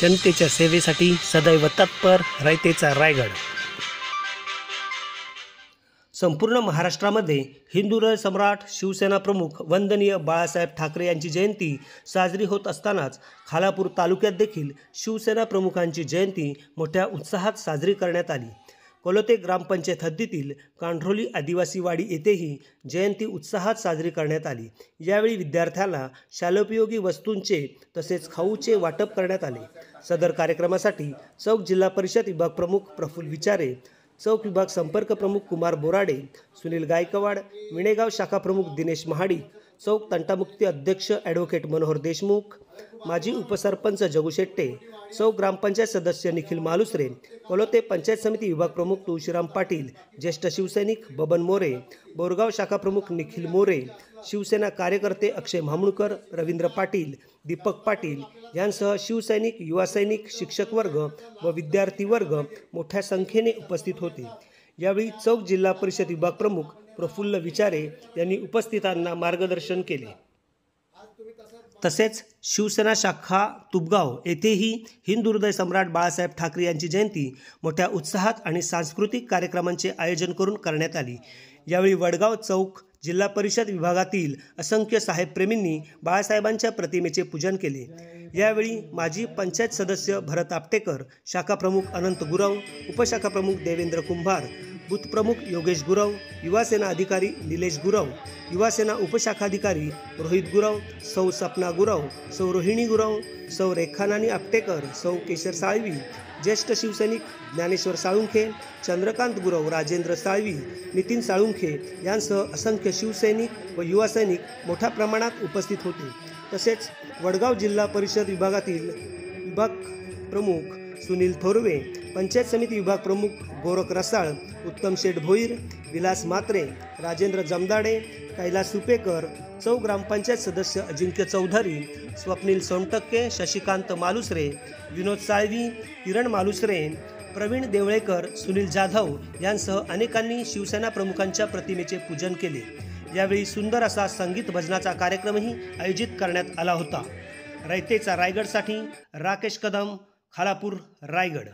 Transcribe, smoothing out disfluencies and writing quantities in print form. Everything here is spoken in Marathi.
जनतेच्या सेवेसाठी सदैव तत्पर रयतेचा रायगड। संपूर्ण महाराष्ट्रामध्ये हिंदुहृदय सम्राट शिवसेना प्रमुख वंदनीय बाळासाहेब ठाकरे यांची जयंती साजरी होत असतानाच खालापूर तालुक्यात देखील शिवसेना प्रमुखांची जयंती मोठ्या उत्साहात साजरी करण्यात आली। कोलोते ग्रामपंचायत हद्दीतील कांढरोली आदिवासी वाडी येथेही जयंती उत्साहात साजरी करण्यात आली। यावेळी विद्यार्थ्यांना शालोपयोगी वस्तूंचे तसेच खाऊचे वाटप करण्यात आले। सदर कार्यक्रमासाठी चौक जिल्हा परिषद विभाग प्रमुख प्रफुल्ल विचारे, चौक विभाग संपर्क प्रमुख कुमार बोराडे, सुनील गायकवाड, विणेगाव शाखा प्रमुख दिनेश महाडिक, चौक तंटामुक्ती अध्यक्ष ॲडव्होकेट मनोहर देशमुख, माजी उपसरपंच जगू शेट्टे, चौक ग्रामपंचायत सदस्य निखिल मालुसरे, कोलोते पंचायत समिती विभाग प्रमुख तुळशीराम पाटील, ज्येष्ठ शिवसैनिक बबन मोरे, बोरगाव शाखा प्रमुख निखिल मोरे, शिवसेना कार्यकर्ते अक्षय म्हामुणकर, रवींद्र पाटील, दीपक पाटील यांसह शिवसैनिक, युवा सैनिक, शिक्षक वर्ग व विद्यार्थी वर्ग मोठ्या संख्येने उपस्थित होते। यावेळी चौक जिल्हा परिषद विभाग प्रमुख प्रफुल्ल विचारे यांनी उपस्थितांना मार्गदर्शन केले। तसेच शिवसेना शाखा तुपगाव येथेही हिंदुहृदय सम्राट बाळासाहेब ठाकरे यांची जयंती मोठ्या उत्साहात आणि सांस्कृतिक कार्यक्रमांचे आयोजन करून करण्यात आली। यावेळी वडगाव चौक जिल्हा परिषद विभागातील असंख्य साहेबप्रेमींनी बाळासाहेबांच्या प्रतिमेचे पूजन केले। यावेळी माजी पंचायत सदस्य भरत आपटेकर, शाखा प्रमुख अनंत गुरव, उपशाखा प्रमुख देवेंद्र कुंभार, बूथ प्रमुख योगेश गुरव, युवा सेना अधिकारी निलेश गुरव, युवा सेना उपशाखाधिकारी रोहित गुरव, सौ सपना गुरव, सौ रोहिणी गुरव, सौ रेखानानी आपटेकर, सौ केशर साळवी, ज्येष्ठ शिवसैनिक ज्ञानेश्वर साळुंखे, चंद्रकांत गुरव, राजेंद्र साळवी, नितीन साळुंखे यांसह असंख्य शिवसैनिक व युवा सैनिक मोठ्या प्रमाणात उपस्थित होते। तसेच वडगाव जिल्हा परिषद विभागातील विभाग प्रमुख सुनील थोरवे, पंचायत समिती विभाग प्रमुख गोरख रसाळ, उत्तम शेठ भोईर, विलास मात्रे, राजेंद्र जमदाडे, कैलास सुपेकर, चौक ग्रामपंचायत सदस्य अजिंक्य चौधरी, स्वप्नील सोनटक्के, शशिकांत मालुसरे, विनोद साळवी, किरण मालुसरे, प्रवीण देवळेकर, सुनील जाधव यांसह अनेकांनी शिवसेना प्रमुखांच्या प्रतिमेचे पूजन केले। यावेळी सुंदर असा संगीत भजनाचा कार्यक्रमही आयोजित करण्यात आला होता। रयतेचा रायगडसाठी राकेश कदम, खालापूर, रायगड।